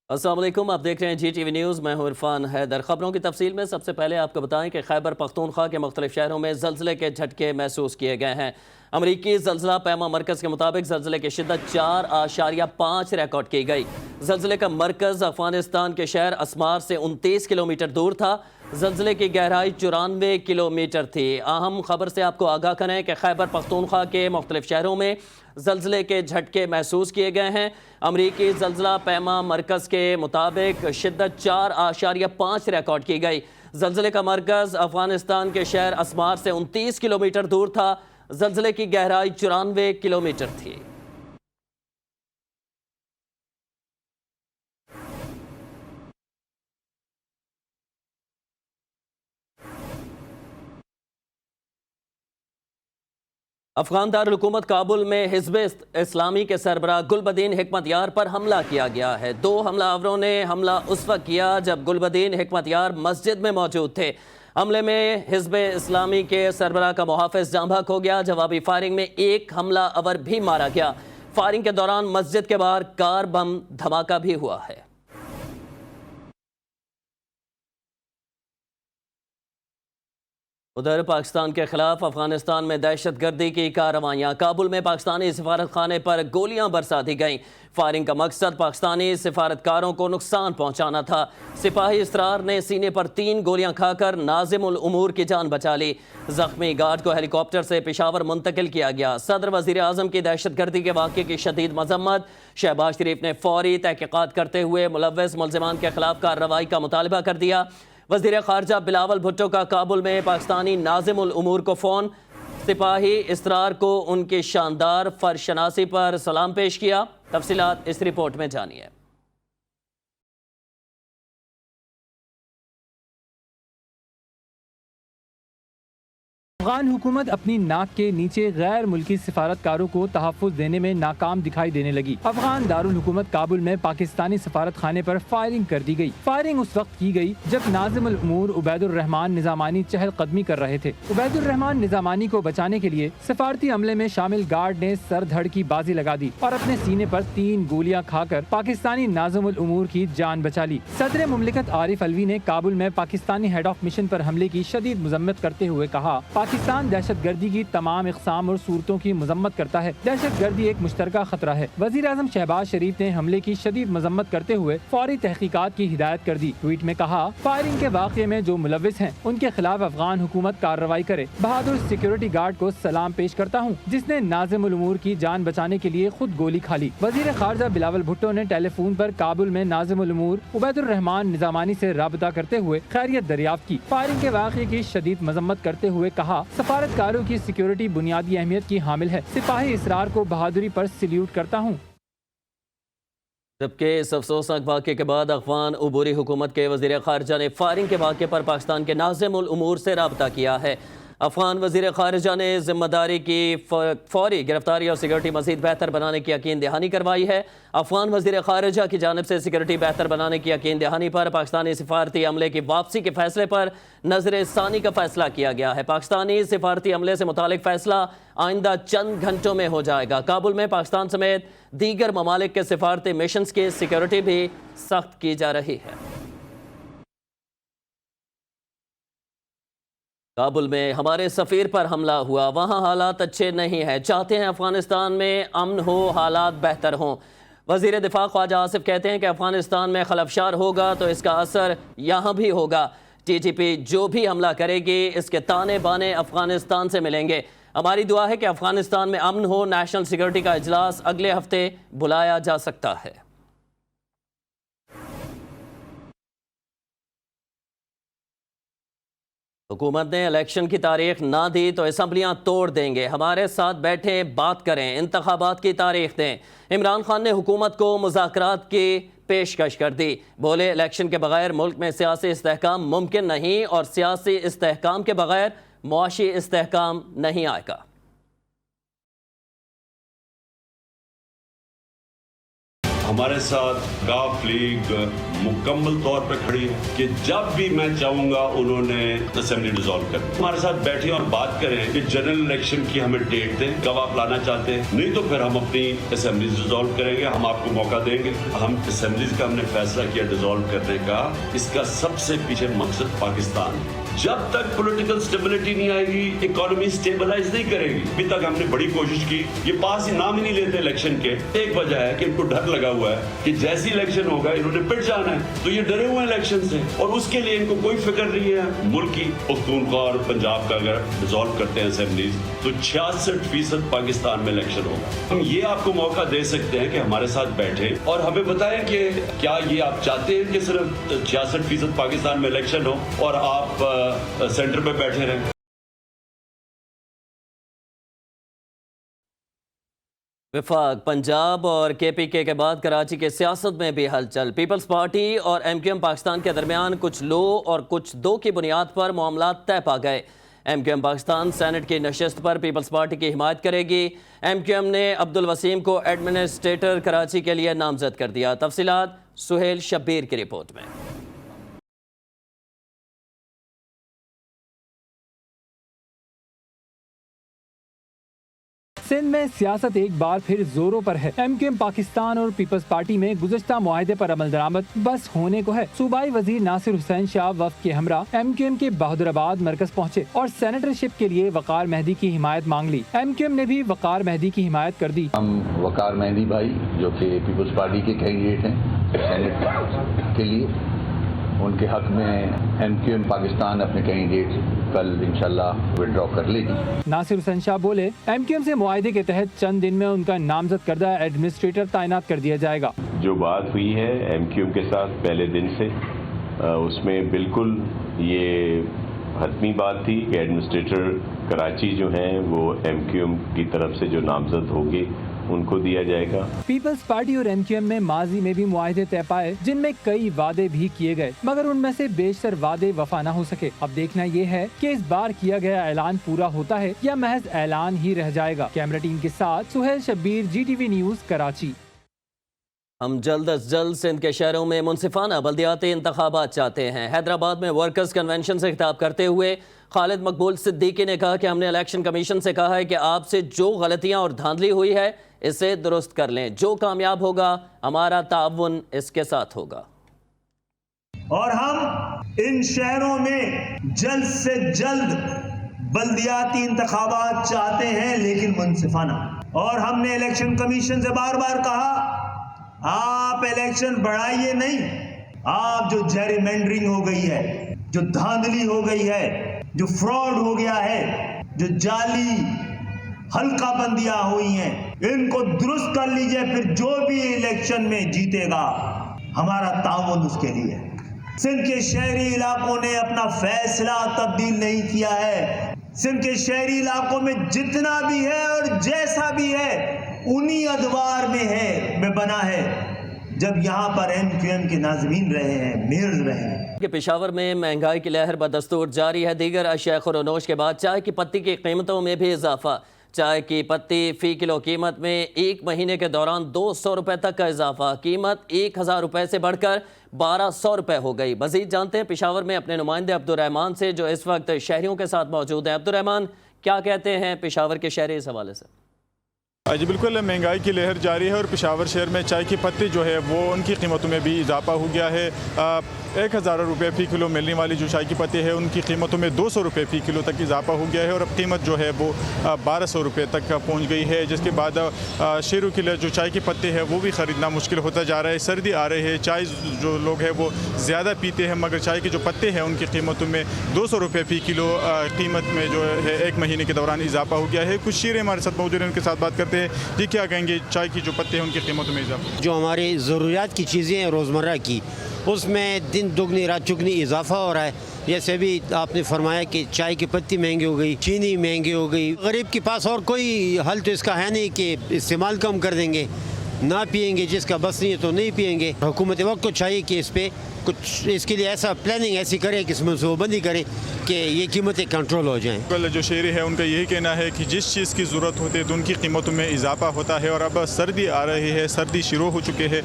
السلام علیکم، آپ دیکھ رہے ہیں جی ٹی وی نیوز۔ میں ہوں عرفان حیدر۔ خبروں کی تفصیل میں سب سے پہلے آپ کو بتائیں کہ خیبر پختونخوا کے مختلف شہروں میں زلزلے کے جھٹکے محسوس کیے گئے ہیں۔ امریکی زلزلہ پیما مرکز کے مطابق زلزلے کی شدت 4.5 ریکارڈ کی گئی۔ زلزلے کا مرکز افغانستان کے شہر اسمار سے 29 کلومیٹر دور تھا۔ زلزلے کی گہرائی 94 کلومیٹر تھی۔ اہم خبر سے آپ کو آگاہ کریں کہ خیبر پختونخوا کے مختلف شہروں میں زلزلے کے جھٹکے محسوس کیے گئے ہیں۔ امریکی زلزلہ پیما مرکز کے مطابق شدت 4.5 ریکارڈ کی گئی۔ زلزلے کا مرکز افغانستان کے شہر اسمار سے 29 کلومیٹر دور تھا۔ زلزلے کی گہرائی 94 کلومیٹر تھی۔ افغان دارالحکومت کابل میں حزب اسلامی کے سربراہ گلبدین حکمت یار پر حملہ کیا گیا ہے۔ 2 حملہ آوروں نے حملہ اس وقت کیا جب گلبدین حکمت یار مسجد میں موجود تھے۔ حملے میں حزب اسلامی کے سربراہ کا محافظ جاں بحق ہو گیا۔ جوابی فائرنگ میں 1 حملہ آور بھی مارا گیا۔ فائرنگ کے دوران مسجد کے باہر کار بم دھماکہ بھی ہوا ہے۔ ادھر پاکستان کے خلاف افغانستان میں دہشت گردی کی کارروائیاں۔ کابل میں پاکستانی سفارت خانے پر گولیاں برسا دی گئیں۔ فائرنگ کا مقصد پاکستانی سفارتکاروں کو نقصان پہنچانا تھا۔ سپاہی اسرار نے سینے پر 3 گولیاں کھا کر ناظم الامور کی جان بچا لی۔ زخمی گارڈ کو ہیلی کاپٹر سے پشاور منتقل کیا گیا۔ صدر وزیر اعظم کی دہشت گردی کے واقعے کی شدید مذمت۔ شہباز شریف نے فوری تحقیقات کرتے ہوئے ملوث ملزمان کے خلاف کارروائی کا مطالبہ کر دیا۔ وزیر خارجہ بلاول بھٹو کا کابل میں پاکستانی ناظم الامور کو فون۔ سپاہی اسرار کو ان کی شاندار فرشناسی پر سلام پیش کیا۔ تفصیلات اس رپورٹ میں جانیے۔ افغان حکومت اپنی ناک کے نیچے غیر ملکی سفارتکاروں کو تحفظ دینے میں ناکام دکھائی دینے لگی۔ افغان دارالحکومت کابل میں پاکستانی سفارت خانے پر فائرنگ کر دی گئی۔ فائرنگ اس وقت کی گئی جب ناظم الامور عبید الرحمان نظامانی چہل قدمی کر رہے تھے۔ عبید الرحمان نظامانی کو بچانے کے لیے سفارتی عملے میں شامل گارڈ نے سر دھڑ کی بازی لگا دی اور اپنے سینے پر 3 گولیاں کھا کر پاکستانی ناظم الامور کی جان بچا لی۔ صدر مملکت عارف علوی نے کابل میں پاکستانی ہیڈ آف مشن پر حملے کی شدید مذمت کرتے ہوئے کہا، پاکستان دہشت گردی کی تمام اقسام اور صورتوں کی مذمت کرتا ہے۔ دہشت گردی ایک مشترکہ خطرہ ہے۔ وزیر اعظم شہباز شریف نے حملے کی شدید مذمت کرتے ہوئے فوری تحقیقات کی ہدایت کر دی۔ ٹویٹ میں کہا، فائرنگ کے واقعے میں جو ملوث ہیں ان کے خلاف افغان حکومت کارروائی کرے۔ بہادر سیکورٹی گارڈ کو سلام پیش کرتا ہوں جس نے ناظم الامور کی جان بچانے کے لیے خود گولی کھا لی۔ وزیر خارجہ بلاول بھٹو نے ٹیلی فون پر کابل میں ناظم الامور عبید الرحمان نظامانی سے رابطہ کرتے ہوئے خیریت دریافت کی۔ فائرنگ کے واقعے کی شدید مذمت کرتے ہوئے کہا، سفارتکاروں کی سیکیورٹی بنیادی اہمیت کی حامل ہے۔ سپاہی اسرار کو بہادری پر سلیوٹ کرتا ہوں۔ جبکہ اس افسوسناک واقعے کے بعد افغان عبوری حکومت کے وزیر خارجہ نے فائرنگ کے واقعے پر پاکستان کے ناظم الامور سے رابطہ کیا ہے۔ افغان وزیر خارجہ نے ذمہ داری کی فوری گرفتاری اور سیکورٹی مزید بہتر بنانے کی یقین دہانی کروائی ہے۔ افغان وزیر خارجہ کی جانب سے سیکورٹی بہتر بنانے کی یقین دہانی پر پاکستانی سفارتی عملے کی واپسی کے فیصلے پر نظر ثانی کا فیصلہ کیا گیا ہے۔ پاکستانی سفارتی عملے سے متعلق فیصلہ آئندہ چند گھنٹوں میں ہو جائے گا۔ کابل میں پاکستان سمیت دیگر ممالک کے سفارتی مشنز کی سیکورٹی بھی سخت کی جا رہی ہے۔ کابل میں ہمارے سفیر پر حملہ ہوا، وہاں حالات اچھے نہیں ہیں، چاہتے ہیں افغانستان میں امن ہو، حالات بہتر ہوں۔ وزیر دفاع خواجہ آصف کہتے ہیں کہ افغانستان میں خلفشار ہوگا تو اس کا اثر یہاں بھی ہوگا۔ ٹی ٹی پی جو بھی حملہ کرے گی اس کے تانے بانے افغانستان سے ملیں گے۔ ہماری دعا ہے کہ افغانستان میں امن ہو۔ نیشنل سیکورٹی کا اجلاس اگلے ہفتے بلایا جا سکتا ہے۔ حکومت نے الیکشن کی تاریخ نہ دی تو اسمبلیاں توڑ دیں گے، ہمارے ساتھ بیٹھیں، بات کریں، انتخابات کی تاریخ دیں۔ عمران خان نے حکومت کو مذاکرات کی پیشکش کر دی۔ بولے، الیکشن کے بغیر ملک میں سیاسی استحکام ممکن نہیں اور سیاسی استحکام کے بغیر معاشی استحکام نہیں آئے گا۔ ہمارے ساتھ کاف لیگ مکمل طور پہ کھڑی ہے کہ جب بھی میں چاہوں گا انہوں نے اسمبلی ڈیزالو کر ہمارے ساتھ بیٹھیں اور بات کریں کہ جنرل الیکشن کی ہمیں ڈیٹ دیں کب آپ لانا چاہتے ہیں، نہیں تو پھر ہم اپنی اسمبلیز ڈیزالو کریں گے، ہم آپ کو موقع دیں گے۔ ہم اسمبلیز کا ہم نے فیصلہ کیا ڈیزالو کرنے کا، اس کا سب سے پیچھے مقصد پاکستان، جب تک پولیٹیکل سٹیبلٹی نہیں آئے گی اکانومی سٹیبلائز نہیں کرے گی۔ ابھی تک ہم نے بڑی کوشش کی، یہ پاس ہی نام ہی نہیں لیتے الیکشن کے۔ ایک وجہ ہے کہ ان کو ڈر لگا ہوا ہے کہ جیسی الیکشن ہوگا انہوں نے پٹ جانا ہے، تو یہ ڈرے ہوئے ہیں الیکشن سے، اور اس کے لیے ان کو کوئی فکر نہیں ہے ملک کی۔ پختونخوا اور پنجاب کا اگر ڈیزالو کرتے ہیں اسمبلیز تو 66% پاکستان میں الیکشن ہوگا۔ ہم یہ آپ کو موقع دے سکتے ہیں کہ ہمارے ساتھ بیٹھیں اور ہمیں بتائیں کہ کیا یہ آپ چاہتے ہیں کہ صرف 66% پاکستان میں الیکشن ہو اور آپ سینٹر پہ بیٹھے رہیں۔ وفاق پنجاب اور کے پی کے بعد کراچی کے سیاست میں بھی ہلچل۔ پیپلز پارٹی اور ایم کیو ایم پاکستان کے درمیان کچھ لو اور کچھ دو کی بنیاد پر معاملات طے پا گئے۔ M Q M Pakistan senate کی نشست پر پیپلز پارٹی کی حمایت کرے گی۔ ایم کیو ایم نے عبدالوسیم کو ایڈمنسٹریٹر کراچی کے لیے نامزد کر دیا۔ تفصیلات سہیل شبیر کی رپورٹ میں۔ سندھ میں سیاست ایک بار پھر زوروں پر ہے۔ ایم کیو ایم پاکستان اور پیپلز پارٹی میں گزشتہ معاہدے پر عمل درآمد بس ہونے کو ہے۔ صوبائی وزیر ناصر حسین شاہ وفد کے ہمراہ ایم کیو ایم کے بہادر آباد مرکز پہنچے اور سینیٹرشپ کے لیے وقار مہدی کی حمایت مانگ لی۔ ایم کیو ایم نے بھی وقار مہدی کی حمایت کر دی۔ ہم وقار مہدی بھائی جو کہ پیپلز پارٹی کے کینڈیڈیٹ ہیں سینیٹ کے لیے، ان کے حق میں ایم کیو ایم پاکستان اپنے کینڈیڈیٹ کل انشاءاللہ وڈرا کر لے گی۔ ناصر حسین شاہ بولے ایم کیو ایم سے معاہدے کے تحت چند دن میں ان کا نامزد کردہ ایڈمنسٹریٹر تعینات کر دیا جائے گا۔ جو بات ہوئی ہے ایم کیو ایم کے ساتھ پہلے دن سے، اس میں بالکل یہ حتمی بات تھی کہ ایڈمنسٹریٹر کراچی جو ہیں وہ ایم کیو ایم کی طرف سے جو نامزد ہوگے ان کو دیا جائے گا۔ پیپلز پارٹی اور ایم کیو ایم میں ماضی میں بھی معاہدے طے پائے جن میں کئی وعدے بھی کیے گئے، مگر ان میں سے بیشتر وعدے وفا نہ ہو سکے۔ اب دیکھنا یہ ہے کہ اس بار کیا گیا اعلان پورا ہوتا ہے یا محض اعلان ہی رہ جائے گا۔ کیمرہ ٹیم کے ساتھ Sohail Shabbir, G T V news, Karachi. ہم جلد از جلد سندھ کے شہروں میں منصفانہ بلدیاتی انتخابات چاہتے ہیں۔ حیدرآباد میں ورکرز کنونشن سے خطاب کرتے ہوئے خالد مقبول صدیقی نے کہا کہ ہم نے الیکشن کمیشن سے کہا ہے کہ آپ سے جو غلطیاں اور دھاندلی ہوئی ہے اسے درست کر لیں، جو کامیاب ہوگا ہمارا تعاون اس کے ساتھ ہوگا۔ اور ہم ان شہروں میں جلد سے جلد بلدیاتی انتخابات چاہتے ہیں، لیکن منصفانہ۔ اور ہم نے الیکشن کمیشن سے بار بار کہا آپ الیکشن بڑھائیے نہیں، آپ جو جیری مینڈرنگ ہو گئی ہے، جو دھاندلی ہو گئی ہے، جو فراڈ ہو گیا ہے، جو جعلی حلقہ بندیاں ہوئی ہیں، ان کو درست کر لیجئے، پھر جو بھی الیکشن میں جیتے گا ہمارا تعاون اس کے لیے۔ سندھ کے شہری علاقوں نے اپنا فیصلہ تبدیل نہیں کیا ہے۔ سندھ کے شہری علاقوں میں جتنا بھی ہے اور جیسا بھی ہے انہی ادوار میں بنا ہے جب یہاں پر ایم کیو ایم کے ناظمین رہے ہیں، میئرز رہے ہیں۔ کہ پشاور میں مہنگائی کی لہر بدستور جاری ہے۔ دیگر اشیاء خورونوش کے بعد چائے کی پتی کی قیمتوں میں بھی اضافہ۔ چائے کی پتی فی کلو قیمت میں ایک مہینے کے دوران 200 روپے تک کا اضافہ، قیمت 1000 روپے سے بڑھ کر 1200 روپے ہو گئی۔ مزید جانتے ہیں پشاور میں اپنے نمائندے عبدالرحمان سے جو اس وقت شہریوں کے ساتھ موجود ہیں۔ عبدالرحمان، کیا کہتے ہیں پشاور کے شہری اس حوالے سے؟ جی بالکل، مہنگائی کی لہر جاری ہے اور پشاور شہر میں چائے کی پتی جو ہے وہ ان کی قیمتوں میں بھی اضافہ ہو گیا ہے۔ 1000 روپے فی کلو ملنے والی جو چائے کی پتی ہے ان کی قیمتوں میں 200 روپے فی کلو تک اضافہ ہو گیا ہے اور اب قیمت جو ہے وہ 1200 روپے تک پہنچ گئی ہے، جس کے بعد شہروں کے لیے جو چائے کی پتی ہے وہ بھی خریدنا مشکل ہوتا جا رہا ہے۔ سردی آ رہی ہے، چائے جو لوگ ہیں وہ زیادہ پیتے ہیں، مگر چائے کے جو پتے ہیں ان کی قیمتوں میں 200 روپے فی کلو قیمت میں جو ہے ایک مہینے کے دوران اضافہ ہو گیا ہے۔ کچھ شہری ہمارے ساتھ موجود ہیں، ان کے ساتھ بات کرتے ہیں۔ جی کیا کہیں گے چائے کی جو پتے ہیں ان کی قیمتوں میں اضافہ؟ جو ہماری ضروریات کی چیزیں ہیں روزمرہ کی، اس میں دن دگنی رات چگنی اضافہ ہو رہا ہے۔ جیسے بھی آپ نے فرمایا کہ چائے کی پتی مہنگی ہو گئی، چینی مہنگی ہو گئی۔ غریب کے پاس اور کوئی حل تو اس کا ہے نہیں کہ استعمال کم کر دیں گے، ना पिएंगे, जिसका बस नहीं है तो नहीं पिएंगे। हुकूमत वक्त को चाहिए कि इस पे कुछ इसके लिए ऐसा प्लानिंग ऐसी करे कि इसमें मनसूबाबंदी करे कि ये कीमतें कंट्रोल हो जाएं। कल जो शहरी है उनका यही कहना है कि जिस चीज़ की ज़रूरत होती है तो उनकी कीमतों में इजाफा होता है, और अब सर्दी आ रही है, सर्दी शुरू हो चुके हैं,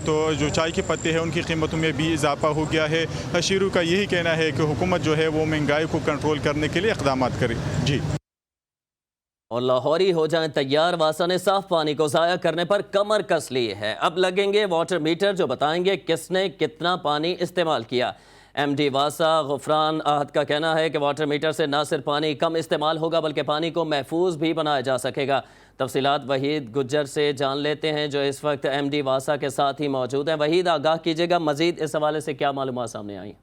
तो जो चाय के पत्ते हैं उनकी कीमतों में भी इजाफा हो गया है। शेरू का यही कहना है कि हुकूमत जो है वो महंगाई को कंट्रोल करने के लिए इक़दाम करे। जी। और लाहौरी हो जाएं तैयार, वासा ने साफ पानी को ज़ाया करने पर कमर कस ली है। अब लगेंगे वाटर मीटर जो बताएंगे किसने कितना पानी इस्तेमाल किया। एमडी वासा गुफरान आहद का कहना है कि वाटर मीटर से न सिर्फ पानी कम इस्तेमाल होगा बल्कि पानी को महफूज भी बनाया जा सकेगा। तफसीलात वहीद गुज्जर से जान लेते हैं जो इस वक्त एमडी वासा के साथ ही मौजूद हैं। वहीद, आगाह कीजिएगा मज़ीद इस हवाले से क्या मालूमात सामने आई?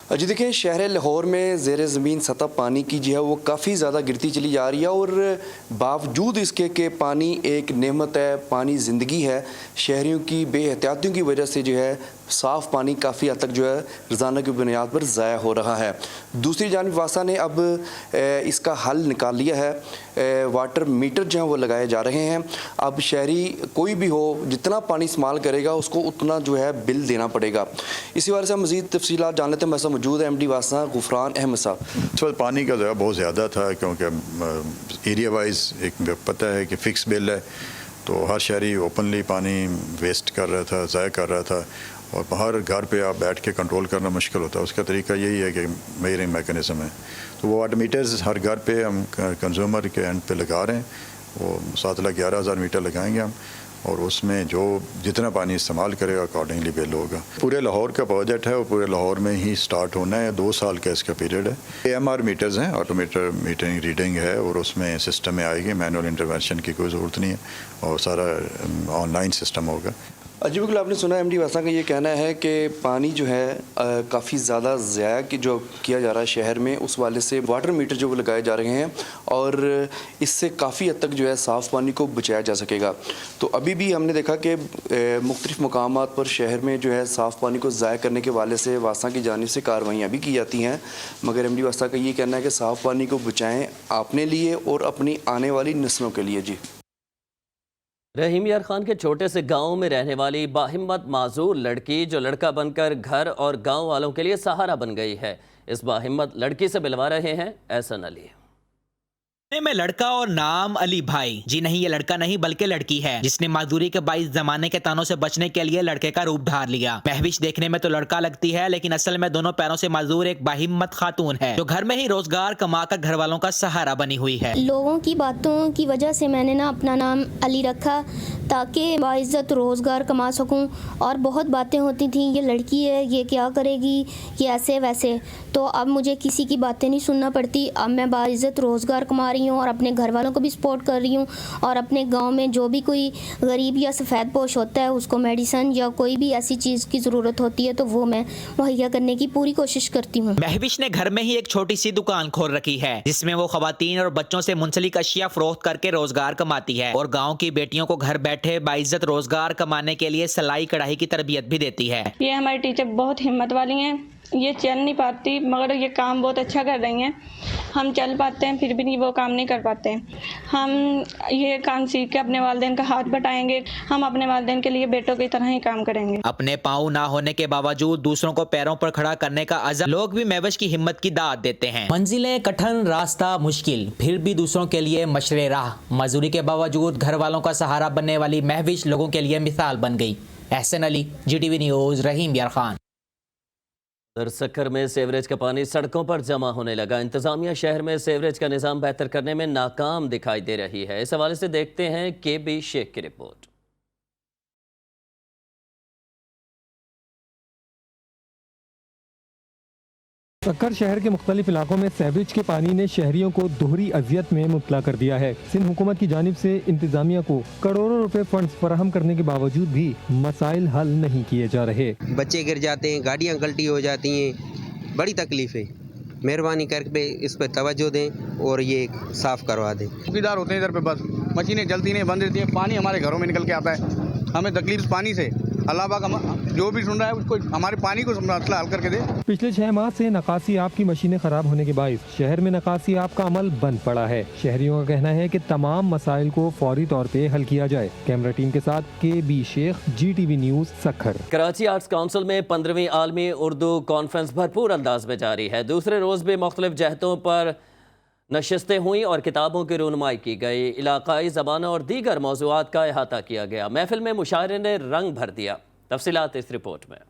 जी देखिए, शहर लाहौर में ज़ेर ज़मीन सतह पानी की जो है वो काफ़ी ज़्यादा गिरती चली जा रही है, और बावजूद इसके कि पानी एक नेमत है, पानी ज़िंदगी है, शहरियों की बेहतियातियों की वजह से जो है साफ़ पानी काफ़ी हद तक जो है रोज़ाना की बुनियाद पर ज़ाया हो रहा है। दूसरी जानिब वासा ने अब इसका हल निकाल लिया है, वाटर मीटर जो हैं वो लगाए जा रहे हैं। अब शहरी कोई भी हो जितना पानी इस्तेमाल करेगा उसको उतना जो है बिल देना पड़ेगा। इसी बारे से मज़ीद तफसीलात जान लेते हैं। मेरे साथ मौजूद है एमडी वासा गुफरान अहमद साहब। तो पानी का ज़रा बहुत ज़्यादा था, क्योंकि एरिया वाइज एक पता है कि फ़िक्स बिल है, तो हर शहरी ओपनली पानी वेस्ट कर रहा था, ज़ाया कर रहा था, और बाहर घर पे आप बैठ के कंट्रोल करना मुश्किल होता है। उसका तरीका यही है कि मेजरिंग मैकेनिज़्म है, तो वो वाटर मीटर्स हर घर पे हम कंज्यूमर के एंड पे लगा रहे हैं। वो 7,11,000 मीटर लगाएंगे हम, और उसमें जो जितना पानी इस्तेमाल करेगा अकॉर्डिंगली बिल होगा। पूरे लाहौर का प्रोजेक्ट है और पूरे लाहौर में ही स्टार्ट होना है, 2 साल का इसका पीरियड है। AMR मीटर्स हैं, ऑटोमीटर मीटरिंग रीडिंग है, और उसमें सिस्टम में आएगी, मैनुअल इंटरवेंशन की कोई ज़रूरत नहीं है, और सारा ऑनलाइन सिस्टम होगा। जी बिल्कुल, आपने सुना एमडी वासा का ये कहना है कि पानी जो है काफ़ी ज़्यादा ज़ाया कि जो किया जा रहा है शहर में, उस वाले से वाटर मीटर जो वो लगाए जा रहे हैं, और इससे काफ़ी हद तक जो है साफ़ पानी को बचाया जा सकेगा। तो अभी भी हमने देखा कि मुख्तलिफ़ मकामात पर शहर में जो है साफ़ पानी को ज़ाया करने के वाले से वासा की जानिब से कार्रवाइयाँ भी की जाती हैं, मगर एमडी वासा का ये कहना है कि साफ़ पानी को बचाएँ अपने लिए और अपनी आने वाली नस्लों के लिए। जी। रहीम यार खान के छोटे से गांव में रहने वाली बाहिम्मत माजूर लड़की जो लड़का बनकर घर और गांव वालों के लिए सहारा बन गई है, इस बाहिम्मत लड़की से मिलवा रहे हैं एहसन अली। में लड़का और नाम अली भाई। जी नहीं, ये लड़का नहीं बल्कि लड़की है जिसने मजदूरी के 22 जमाने के तानों से बचने के लिए लड़के का रूप धार लिया। महविश देखने में तो लड़का लगती है, लेकिन असल में दोनों पैरों से मजदूर एक बाहिम्मत खातून है जो घर में ही रोजगार कमाकर घर वालों का सहारा बनी हुई है। लोगों की बातों की वजह से मैंने ना अपना नाम अली रखा ताकि बाइज्जत रोजगार कमा सकूं, और बहुत बातें होती थी, ये लड़की है, ये क्या करेगी, ये ऐसे वैसे। तो अब मुझे किसी की बातें नहीं सुनना पड़ती। अब मैं बाइज्जत रोजगार कमा रही हूँ और अपने घर वालों को भी सपोर्ट कर रही हूँ, और अपने गांव में जो भी कोई गरीब या सफ़ेद पोश होता है उसको मेडिसिन या कोई भी ऐसी चीज़ की ज़रूरत होती है तो वो मैं मुहैया करने की पूरी कोशिश करती हूँ। महविश ने घर में ही एक छोटी सी दुकान खोल रखी है जिसमें वो खवातीन और बच्चों से मुंसलिक अशिया फरोख्त करके रोजगार कमाती है, और गाँव की बेटियों को घर बैठे बाइज्जत रोजगार कमाने के लिए सिलाई कढ़ाई की तरबियत भी देती है। ये हमारी टीचर बहुत हिम्मत वाली हैं, ये चल नहीं पाती मगर ये काम बहुत अच्छा कर रही हैं। हम चल पाते हैं फिर भी वो काम नहीं कर पाते। हम ये काम सीख के अपने वालिदैन का हाथ बटाएंगे, हम अपने वालिदैन के लिए बेटों की तरह ही काम करेंगे। अपने पाँव ना होने के बावजूद दूसरों को पैरों पर खड़ा करने का अज़म लोग भी महविश की हिम्मत की दाद देते हैं। मंजिलें कठिन, रास्ता मुश्किल, फिर भी दूसरों के लिए मशरे राह। मजदूरी के बावजूद घर वालों का सहारा बनने वाली महविश लोगों के लिए मिसाल बन गई। एहसन अली, GTV न्यूज़, रहीम यार खान। सककर में सीवरेज का पानी सड़कों पर जमा होने लगा। इंतजामिया शहर में सीवरेज का निज़ाम बेहतर करने में नाकाम दिखाई दे रही है। इस हवाले से देखते हैं KB शेख की रिपोर्ट। सक्कर शहर के मुख्तलिफ इलाकों में सीवरेज के पानी ने शहरियों को दोहरी अजियत में मुब्तला कर दिया है। सिंध हुकूमत की जानिब से इंतजामिया को करोड़ों रुपए फंड्स फराहम करने के बावजूद भी मसाइल हल नहीं किए जा रहे। बच्चे गिर जाते हैं, गाड़ियाँ गलती हो जाती हैं, बड़ी तकलीफ है। मेहरबानी करके इस पर तवज्जो दें और ये साफ करवा दें। चौकीदार होते हैं इधर पे, बस मशीनें चलती नहीं, बंद रहती हैं, पानी हमारे घरों में निकल के आता है, हमें तकलीफ पानी से। अल्लाह पाक जो भी सुन रहा है उसको हमारे पानी को मसला हल करके दे। पिछले 6 माह से नकासी आप की मशीनें खराब होने के बायस शहर में नकासी आप का अमल बंद पड़ा है। शहरियों का कहना है कि तमाम मसाइल को फौरी तौर पे हल किया जाए। कैमरा टीम के साथ KB Sheikh, GTV news, Sukkur. Karachi arts council में 15वीं आलमी उर्दू कॉन्फ्रेंस भरपूर अंदाज में जारी है। दूसरे रोज भी मुख्तलिफ जहतों पर नशिस्तें हुई और किताबों की रुनमाई की गई। इलाकाई ज़बानों और दीगर मौज़ूआत का अहाता किया गया। महफिल में मुशायरे ने रंग भर दिया। तफसीलात इस रिपोर्ट में।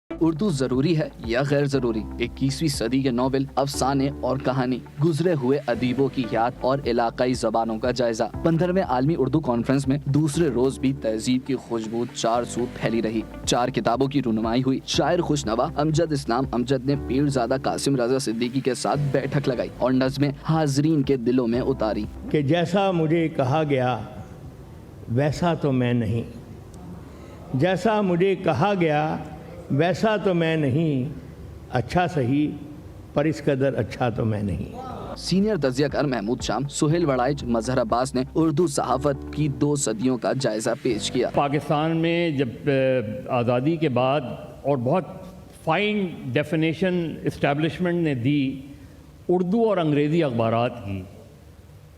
उर्दू जरूरी है या गैर जरूरी? 21वीं सदी के नॉवेल, अफसाने और कहानी, गुजरे हुए अदीबों की याद और इलाकाई जबानों का जायजा। 15वें आलमी उर्दू कॉन्फ्रेंस में दूसरे रोज भी तहजीब की खुशबू चार सू फैली रही। 4 किताबों की रुनुमाई हुई। शायर खुशनवा अमजद इस्लाम अमजद ने पीरजादा कासिम रजा सिद्दीकी के साथ बैठक लगाई और नज़्में हाजरीन के दिलों में उतारी कि जैसा मुझे कहा गया वैसा तो मैं नहीं, जैसा मुझे कहा गया वैसा तो मैं नहीं, अच्छा सही पर इस कदर अच्छा तो मैं नहीं। सीनियर तजियाकार महमूद शाम, सुहेल वड़ाइच, मजहर अब्बास ने उर्दू सहाफ़त की 2 सदियों का जायजा पेश किया। पाकिस्तान में जब आज़ादी के बाद और बहुत फाइन डेफिनेशन इस्टेब्लिशमेंट ने दी उर्दू और अंग्रेज़ी अखबारात की,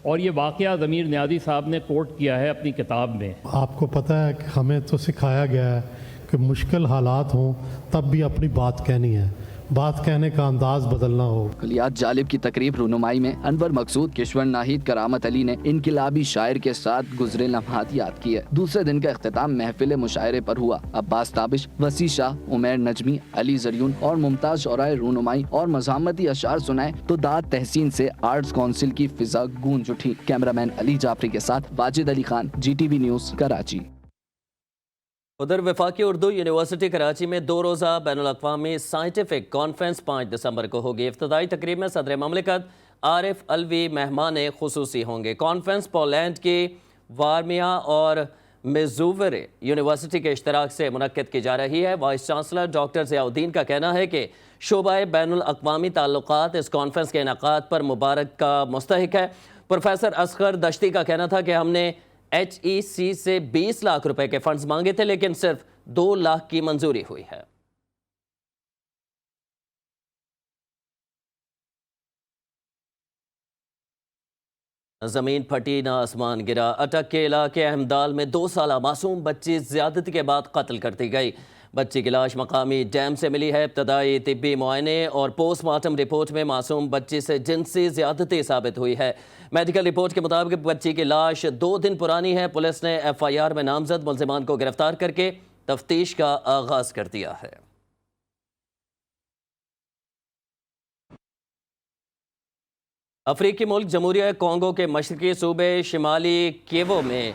और ये वाक़या ज़मीर नियाज़ी साहब ने कोट किया है अपनी किताब में। आपको पता है कि हमें तो सिखाया गया है कि मुश्किल हालात हों तब भी अपनी बात कहनी है, बात कहने का अंदाज बदलना हो। कुलियात जालिब की तकरीब रुनुमाई में अनवर मकसूद, किश्वर नाहिद, करामत अली ने इनकिलाबी शायर के साथ गुजरे लम्हात याद किए। दूसरे दिन का इख्तिताम महफिल मुशायरे पर हुआ। अब्बास ताबिश, वसी शाह, उमैर नजमी, अली जरियून और मुमताज शौराए रुनुमाई और मज़ामती अशार सुनाए तो दाद तहसीन से आर्ट्स काउंसिल की फिजा गूंज उठी। कैमरामैन अली जाफरी के साथ वाजिद अली खान, GTV न्यूज़, कराची। उधर वफाकी उर्दू यूनिवर्सिटी कराची में 2 रोज़ा बैनुल-अक़वामी साइंटिफिक कॉन्फ्रेंस 5 दिसंबर को होगी। इफ्तिदाई तकरीब में सदर ममलिकत आरिफ अलवी मेहमान खुसूसी होंगे। कॉन्फ्रेंस पोलैंड की वार्मिया और मेजूवरे यूनिवर्सिटी के इश्तराक से मुनक्किद की जा रही है। वाइस चांसलर डॉक्टर ज़ियाउद्दीन का कहना है कि शोबाए बैनुल-अक़वामी ताल्लुकात इस कॉन्फ्रेंस के इनेकाद पर मुबारक का मुस्तहिक है। प्रोफेसर असगर दश्ती का कहना था कि हमने HEC से 20 लाख रुपए के फंड्स मांगे थे, लेकिन सिर्फ 2 लाख की मंजूरी हुई है। जमीन फटी ना आसमान गिरा। अटक के इलाके अहमदाल में 2 साला मासूम बच्ची ज्यादती के बाद कत्ल कर दी गई। बच्ची की लाश मकामी डैम से मिली है। इब्तदाई तिब्बी मुआयने और पोस्टमार्टम रिपोर्ट में मासूम बच्ची से जिनसी ज्यादती साबित हुई है। मेडिकल रिपोर्ट के मुताबिक बच्ची की लाश 2 दिन पुरानी है। पुलिस ने FIR में नामजद मुल्जिमान को गिरफ्तार करके तफ्तीश का आगाज कर दिया है। अफ्रीकी मुल्क जमहूरिया कॉन्गो के मशरकी सूबे शिमाली किवो में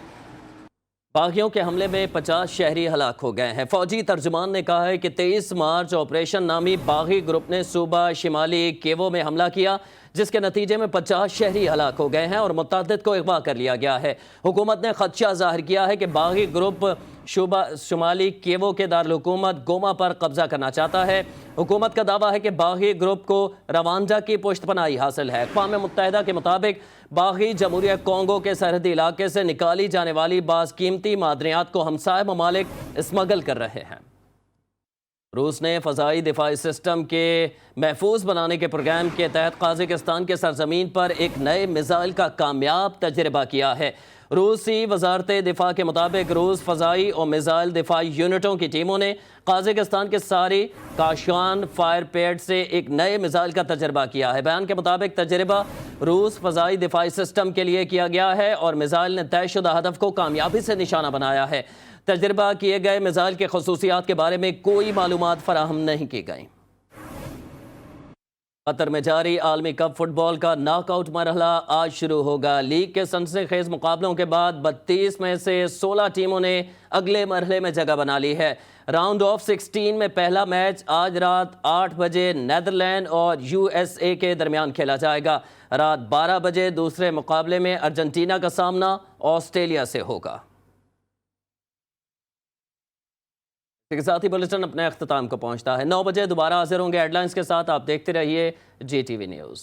बागियों के हमले में 50 शहरी हलाक हो गए हैं। फौजी तर्जुमान ने कहा है कि 23 मार्च ऑपरेशन नामी बागी ग्रुप ने सूबा शिमाली किवो में हमला किया, जिसके नतीजे में 50 शहरी हलाक हो गए हैं और मुतअद्दिद को अगवा कर लिया गया है। हुकूमत ने खदशा जाहिर किया है कि बागी ग्रुप शुमाली किवो के दारुल-हुकूमत गोमा पर कब्जा करना चाहता है। हुकूमत का दावा है कि बागी ग्रुप को रवांडा की पुष्टपनाही हासिल है। अक़वाम मुत्तहिदा के मुताबिक बागी जमहूरिया कॉन्गो के सरहदी इलाके से निकाली जाने वाली बाज़ कीमती मादनियात को हमसाय ममालिक स्मगल कर रहे हैं। रूस ने फ़ज़ाई दिफाई सिस्टम के महफूज बनाने के प्रोग्राम के तहत काज़ाकिस्तान के सरजमीन पर एक नए मिसाइल का कामयाब तजर्बा किया है। रूसी वजारत दिफा के मुताबिक रूस फ़ज़ाई और मिसाइल दिफाई यूनिटों की टीमों ने काज़ाकिस्तान के सारी काशान फायर पैड से एक नए मिसाइल का तजर्बा किया है। बयान के मुताबिक तजर्बा रूस फ़ज़ाई दिफाई सिस्टम के लिए किया गया है और मिसाइल ने तयशुदा हदफ को कामयाबी से निशाना बनाया है। तजर्बा किए गए मिसाइल के खसूसियात के बारे में कोई मालूमात फराहम नहीं की गई। कतर में जारी आलमी कप फुटबॉल का नॉकआउट मरहला आज शुरू होगा। लीग के सनसनीखेज मुकाबलों के बाद 32 में से 16 टीमों ने अगले मरहले में जगह बना ली है। राउंड ऑफ 16 में पहला मैच आज रात 8 बजे नेदरलैंड और USA के दरमियान खेला जाएगा। रात 12 बजे दूसरे मुकाबले में अर्जेंटीना का सामना ऑस्ट्रेलिया से होगा। इसके साथ ही बुलेटिन अपने अख्ताम को पहुंचता है। 9 बजे दोबारा हाजिर होंगे हेडलाइंस के साथ। आप देखते रहिए GTV न्यूज़।